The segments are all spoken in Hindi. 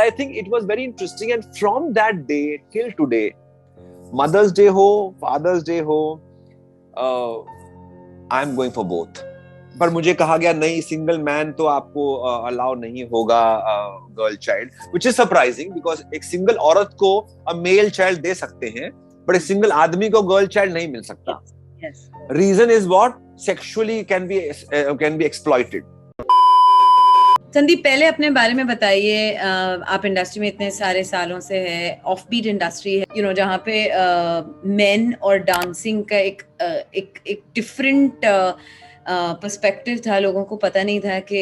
I think it was very interesting, and from that day till today, Mother's Day ho, Father's Day ho, I am going for both. पर मुझे कहा गया नहीं, सिंगल मैन तो आपको अलाउ नहीं होगा girl child, which is surprising because एक सिंगल औरत को मेल चाइल्ड दे सकते हैं, बट एक सिंगल आदमी को गर्ल चाइल्ड नहीं मिल सकता. Reason is what? Sexually can be exploited. Sandeep, पहले अपने बारे में बताइए. आप इंडस्ट्री में इतने सारे सालों से है, ऑफ बीट इंडस्ट्री है, जहाँ पे मेन और डांसिंग का एक डिफरेंट पर्सपेक्टिव था. लोगों को पता नहीं था कि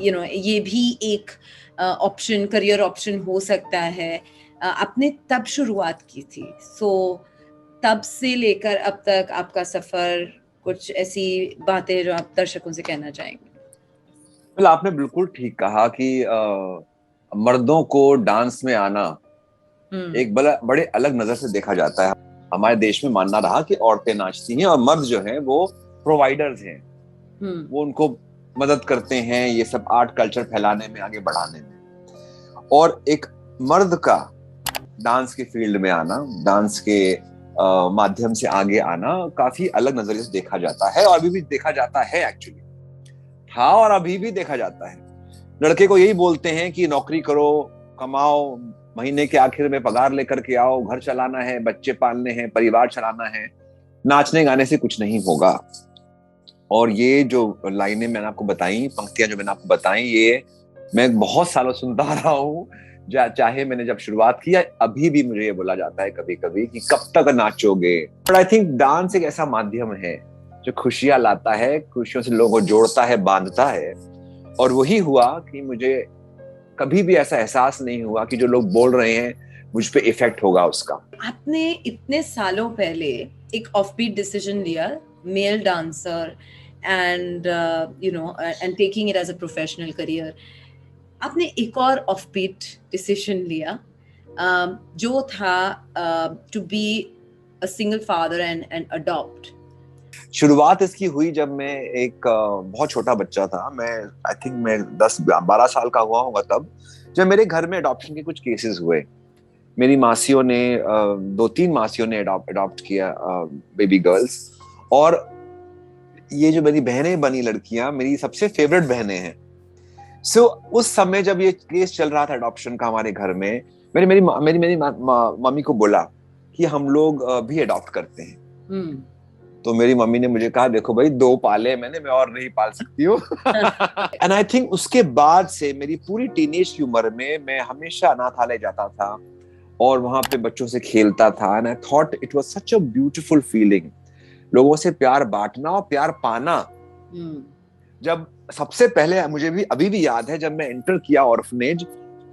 ये भी एक ऑप्शन, करियर ऑप्शन हो सकता है. आपने तब शुरुआत की थी, सो तब से लेकर अब तक आपका सफर, कुछ ऐसी बातें जो आप दर्शकों से कहना चाहेंगे? well, आपने बिल्कुल ठीक कहा कि मर्दों को डांस में आना एक बड़े अलग नजर से देखा जाता है. हमारे देश में मानना रहा कि औरतें नाचती हैं और मर्द जो हैं वो प्रोवाइडर्स हैं. वो उनको मदद करते हैं ये सब आर्ट कल्चर फैलाने में, आगे बढ़ाने में. और एक मर्द का डांस के फील्ड में आना, डांस के माध्यम से आगे आना काफी अलग नजरिए से देखा जाता है, और अभी भी देखा जाता है. एक्चुअली था और अभी भी देखा जाता है. लड़के को यही बोलते हैं कि नौकरी करो, कमाओ, महीने के आखिर में पगार लेकर के आओ, घर चलाना है, बच्चे पालने हैं, परिवार चलाना है, नाचने गाने से कुछ नहीं होगा. और ये जो लाइनें मैंने आपको बताई, पंक्तियां जो मैंने आपको बताई, ये मैं बहुत सालों सुनता रहा हूँ. चाहे मैंने जब शुरुआत किया, अभी भी मुझे ये बोला जाता है कभी कभी कि कब तक नाचोगे. बट आई थिंक डांस एक ऐसा माध्यम है जो खुशियां लाता है, खुशियों से लोगों को जोड़ता है, बांधता है. और वही हुआ कि मुझे कभी भी ऐसा एहसास नहीं हुआ कि जो लोग बोल रहे हैं मुझ पे इफेक्ट होगा उसका. आपने इतने सालों पहले एक ऑफबीट डिसीजन लिया, male dancer, and and taking it as a professional career. आपने एक और ऑफबीट डिसीजन लिया, जो था to be a single father and adopt. शुरुआत इसकी हुई जब मैं एक बहुत छोटा बच्चा था. मैं आई थिंक मैं 10-12 साल का हुआ होगा तब, जब मेरे घर में अडॉप्शन के कुछ केसेस हुए. मेरी मासियों ने, 2-3 मासियों ने अडॉप्ट किया बेबी गर्ल्स. और ये जो मेरी बहनें बनी लड़कियां, मेरी सबसे फेवरेट बहनें हैं. सो उस समय जब ये केस चल रहा था अडॉप्शन का हमारे घर में, मेरी मम्मी को बोला कि हम लोग भी अडॉप्ट करते हैं. तो मेरी मम्मी ने मुझे कहा, देखो भाई, 2 पाले मैंने, मैं और नहीं पाल सकती हूँ. एंड आई थिंक उसके बाद से मेरी पूरी टीनेज की उम्र में मैं हमेशा अनाथालय जाता था और वहां पे बच्चों से खेलता था. And I thought it was such a beautiful feeling, लोगों से प्यार बांटना और प्यार पाना. जब सबसे पहले, मुझे भी अभी भी याद है, जब मैं एंटर किया ऑर्फनेज,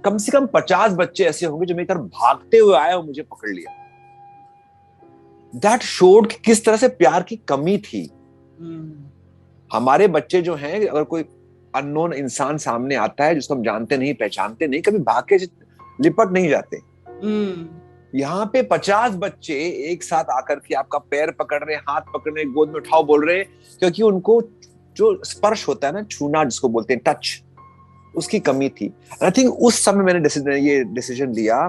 कम से कम 50 बच्चे ऐसे होंगे जो मेरी तरफ भागते हुए आए और मुझे पकड़ लिया. दैट शोड कि किस तरह से प्यार की कमी थी. हमारे बच्चे जो हैं, अगर कोई अननोन इंसान सामने आता है जिसको हम जानते नहीं, पहचानते नहीं, कभी भाग के लिपट नहीं जाते. यहाँ पे 50 बच्चे एक साथ आकर के आपका पैर पकड़ रहे, हाथ पकड़ रहे, गोद में उठाओ बोल रहे, क्योंकि उनको जो स्पर्श होता है ना, छूना जिसको बोलते हैं, टच, उसकी कमी थी. आई थिंक उस समय मैंने ये डिसीजन लिया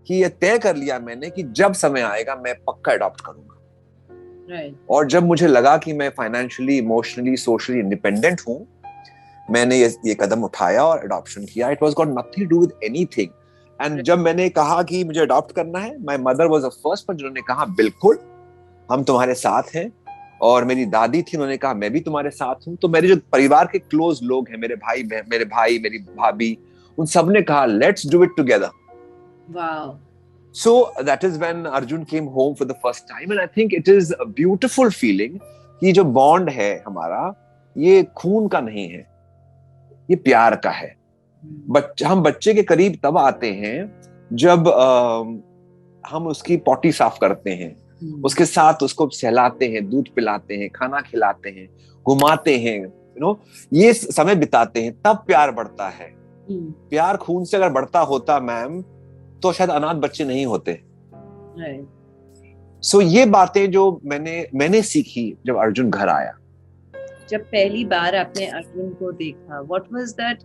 कि ये तय कर लिया मैंने कि जब समय आएगा मैं पक्का अडॉप्ट करूंगा. और जब मुझे लगा कि मैं फाइनेंशियली, इमोशनली, सोशली इंडिपेंडेंट हूं, मैंने ये कदम उठाया और अडॉप्शन किया. It was got nothing to do with anything. And जब मैंने कहा कि मुझे अडॉप्ट करना है, my mother was the first one जिन्होंने कहा, बिल्कुल हम तुम्हारे साथ हैं. और मेरी दादी थी, उन्होंने कहा, मैं भी तुम्हारे साथ हूं. तो मेरे जो परिवार के क्लोज लोग हैं, मेरे भाई, मेरी भाभी, उन सब ने कहा, let's do it together. Wow. So that is when Arjun came home for the first time, and I think it is a beautiful feeling कि जो बॉन्ड है हमारा, ये खून का नहीं है, ये प्यार का है. हम बच्चे के करीब तब आते हैं जब हम उसकी पॉटी साफ करते हैं, उसके साथ उसको सहलाते हैं, दूध पिलाते हैं, खाना खिलाते हैं, घुमाते हैं, ये समय बिताते हैं, तब प्यार बढ़ता है. प्यार खून से अगर बढ़ता होता मैम, तो शायद अनाथ बच्चे नहीं होते. सो ये बातें जो मैंने सीखी जब अर्जुन घर आया. जब पहली बार आपने अर्जुन को देखा, what was that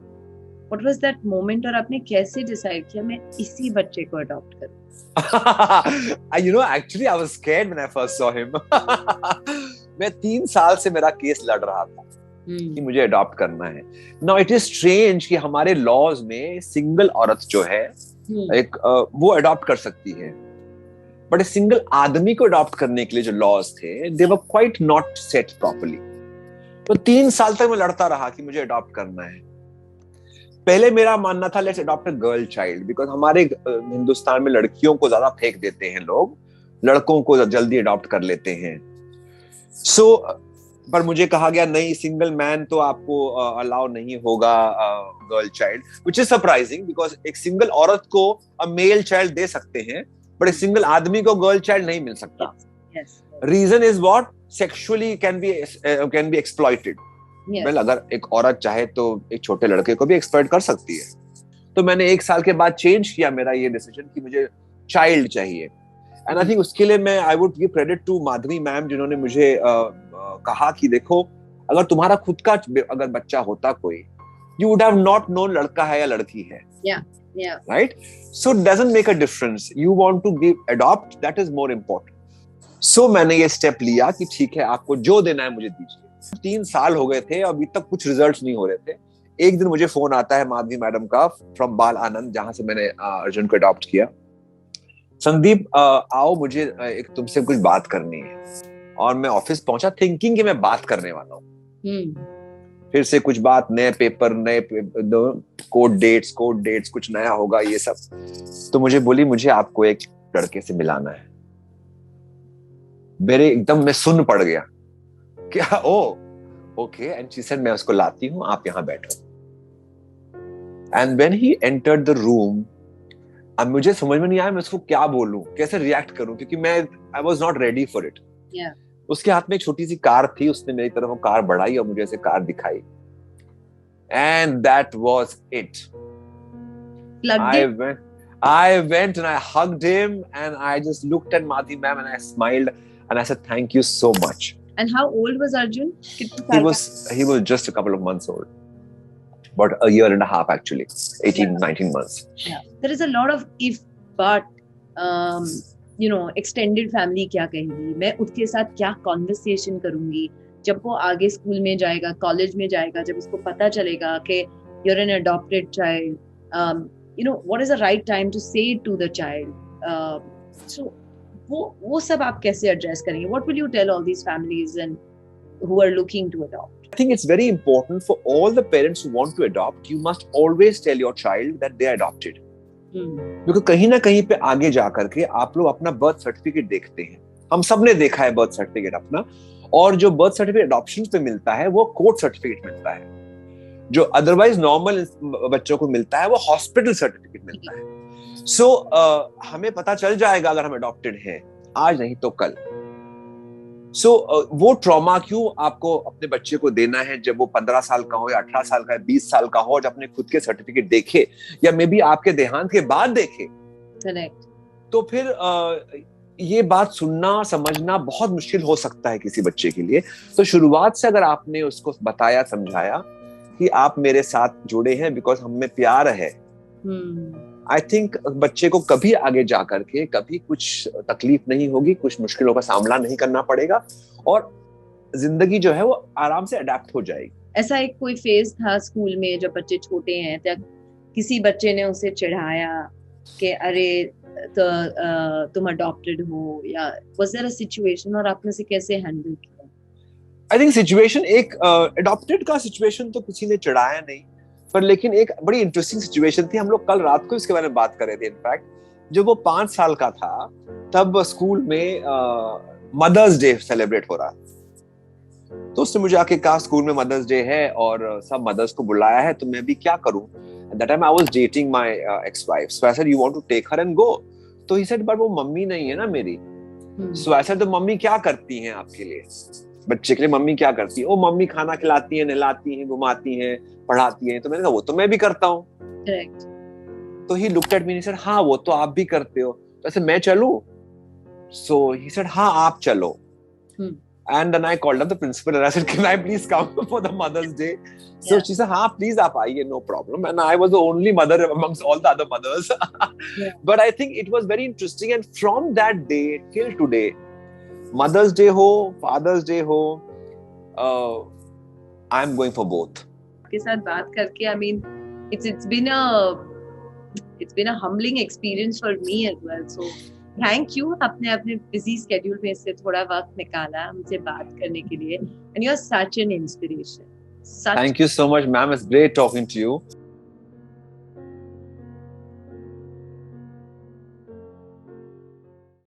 What was that moment और आपने कैसे डिसाइड किया मैं इसी बच्चे को अडॉप्ट करूं? Actually I was scared when I first saw him. मैं 3 साल से मेरा केस लड़ रहा था कि मुझे अडॉप्ट करना है. Now it is strange कि हमारे लॉज में सिंगल औरत जो है एक वो अडॉप्ट कर सकती है, बट सिंगल आदमी को अडॉप्ट करने के लिए जो लॉज थे they were quite not set properly. तो 3 साल तक मैं लड़ता रहा कि मुझे अडॉप्ट करना है. पहले मेरा मानना था let's adopt a girl child, because हमारे हिंदुस्तान में लड़कियों को ज्यादा फेंक देते हैं लोग, लड़कों को जल्दी अडॉप्ट कर लेते हैं. सो पर मुझे कहा गया नहीं, सिंगल मैन तो आपको अलाउ नहीं होगा girl child, which is surprising because एक सिंगल औरत को अ मेल चाइल्ड दे सकते हैं बट एक सिंगल आदमी को गर्ल चाइल्ड नहीं मिल सकता. Reason is what? Sexually can be exploited. Well अगर एक औरत चाहे तो एक छोटे लड़के को भी एक्सप्लॉइट कर सकती है. तो मैंने 1 साल के बाद चेंज किया मेरा ये डिसीजन कि मुझे चाइल्ड चाहिए. एंड आई थिंक उसके लिए मैं I would give credit to Madhavi ma'am, जिन्होंने मुझे कहा कि देखो अगर तुम्हारा खुद का अगर बच्चा होता कोई, you would have not known लड़का है या लड़की है. Right? So it doesn't make a difference. You want to give adopt, that is more important. So मैंने ये स्टेप लिया कि ठीक है आपको जो देना है मुझे दीजिए. 3 साल हो गए थे, अभी तक कुछ रिजल्ट्स नहीं हो रहे थे. एक दिन मुझे फोन आता है माधवी मैडम का फ्रॉम बाल आनंद, जहां से मैंने अर्जुन को अडॉप्ट किया. संदीप आओ, मुझे एक तुमसे कुछ बात करनी है. और मैं ऑफिस पहुंचा थिंकिंग कि मैं बात करने वाला हूँ. फिर से कुछ बात, नए पेपर, नए कोड डेट्स कुछ नया होगा ये सब. तो मुझे बोली मुझे आपको एक लड़के से मिलाना है. मेरे एकदम मैं सुन पड़ गया. क्या? ओ ओके. एंड शी सेड मैं उसको लाती हूँ, आप यहाँ बैठो. And when he entered the room, अब मुझे समझ में नहीं आया मैं उसको क्या बोलूं, कैसे रिएक्ट करूं, क्योंकि मैं I was not ready for it. उसके हाथ में एक छोटी सी कार थी, उसने मेरी तरफ वो कार बढ़ाई और मुझे ऐसे कार दिखाई. And that was it. I went and I hugged him and I just looked at Madhi ma'am and I smiled and I said thank you so much. And how old was Arjun? He was just a couple of months old. About a year and a half actually. 19 months. Yeah. There is a lot of if but extended family क्या कहेगी, मैं उसके साथ क्या conversation करूंगी जब वो आगे स्कूल में जाएगा, कॉलेज में जाएगा, जब उसको पता चलेगा कि you're an adopted child. What is the right time to say to the child? So वो सब आप कैसे एड्रेस करेंगे? What will you tell all these families and who are looking to adopt? I think it's very important for all the parents who want to adopt. You must always tell your child that they are adopted. क्योंकि कहीं ना कहीं पे आगे जा करके आप लोग अपना बर्थ सर्टिफिकेट देखते हैं. हम सब ने देखा है बर्थ सर्टिफिकेट अपना, और जो बर्थ सर्टिफिकेट अडॉप्शन पे मिलता है वो कोर्ट सर्टिफिकेट मिलता है. जो अदरवाइज नॉर्मल बच्चों को मिलता है वो हॉस्पिटल सर्टिफिकेट मिलता है. सो हमें पता चल जाएगा अगर हम अडॉप्टेड हैं, आज नहीं तो कल. सो वो ट्रॉमा क्यों आपको अपने बच्चे को देना है जब वो 15 साल का हो या 18 साल का या 20 साल का हो, जब अपने खुद के सर्टिफिकेट देखे या मे बी आपके देहांत के बाद देखे. करेक्ट. तो फिर ये बात सुनना समझना बहुत मुश्किल हो सकता है किसी बच्चे के लिए. तो शुरुआत से अगर आपने उसको बताया समझाया कि आप मेरे साथ जुड़े हैं बिकॉज हम में प्यार है, आई थिंक बच्चे को कभी आगे जा करके कभी कुछ तकलीफ नहीं होगी, कुछ मुश्किलों का सामना नहीं करना पड़ेगा और जिंदगी जो है वो आराम से अडेप्ट हो जाएगी. ऐसा एक कोई फेज था स्कूल में जब बच्चे छोटे हैं, तब किसी बच्चे ने उसे चिढ़ाया कि अरे तो तुम अडॉप्टेड हो, या वाज देयर अ सिचुएशन और आपने उसे कैसे हैंडल किया? आई थिंक सिचुएशन एक अडॉप्टेड का सिचुएशन तो किसी ने चिढ़ाया नहीं, पर लेकिन एक बड़ी इंटरेस्टिंग सिचुएशन थी. हम लोग कल रात को इसके बारे में बात कर रहे थे. इनफैक्ट जब वो 5 साल का था तब स्कूल में मदर्स डे सेलिब्रेट हो रहा, तो उसने मुझे आके कहा स्कूल में मदर्स डे है और सब मदर्स को बुलाया है, तो मैं भी क्या करूं. That time I was dating my ex-wife, so I said, you want to take her and go? तो he said, but वो मम्मी नहीं है ना मेरी. So I said, तो मम्मी क्या करती हैं आपके लिए, बच्चे के लिए मम्मी क्या करती है? वो मम्मी खाना खिलाती है, नहलाती है, घुमाती है, पढ़ाती है. तो मैंने कहा वो तो मैं भी करता हूँ. तो he looked at me and he said, हाँ वो तो आप भी करते हो. तो ऐसे मैं चलूं? So he said, हाँ आप चलो. And then I called up the principal and I said, can I please come for the Mother's Day? So she said, हाँ, please आप आइए, no problem. And I was the only mother amongst all the other mothers. But I think it was very interesting. And from that day till today, Mother's Day ho, Father's Day ho, I'm going for both. आपके साथ बात करके, I mean, it's been a humbling experience for me as well. So thank you. आपने अपने busy schedule में से थोड़ा वक्त निकाला हमसे बात करने के लिए. And you're such an inspiration. Thank you so much, ma'am. It's great talking to you.